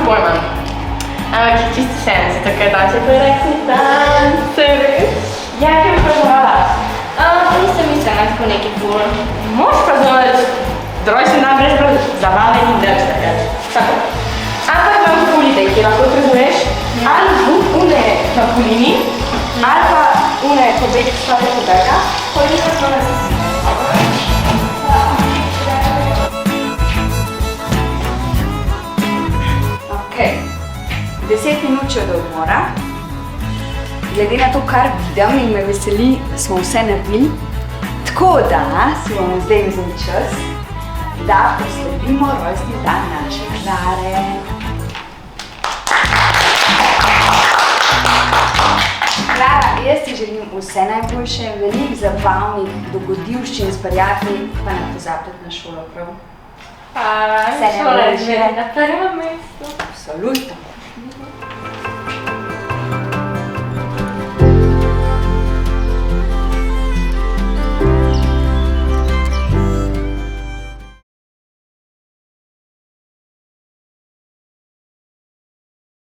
pojma. Ampak je čisto vseeno, zato ker danes je tvoj rojstni dan. Se res? Ja, kaj bi praznovala? Nisem mislila na tako neki ful. Moš praznovati rojstni dan brez zabave in nič takrat. Tako. Ampak imam ful idej, ki lahko praznuješ. Ali une trampolini, ali pa une pobeg stave pobega. Koliko smo nas Okay. 10 minut še do odmora. Glede na to, kar vidim in me veseli, da smo vse naredili, tako da si bomo zdaj vzeli čas, da proslavimo rojstni dan naše Klare. Klara, jaz ti želim vse najboljše, veliko zabavnih dogodivščin s prijatelji, pa ne pozabiti na šolo, prav? Hvala, šola je že na prvem mestu. Absolutno.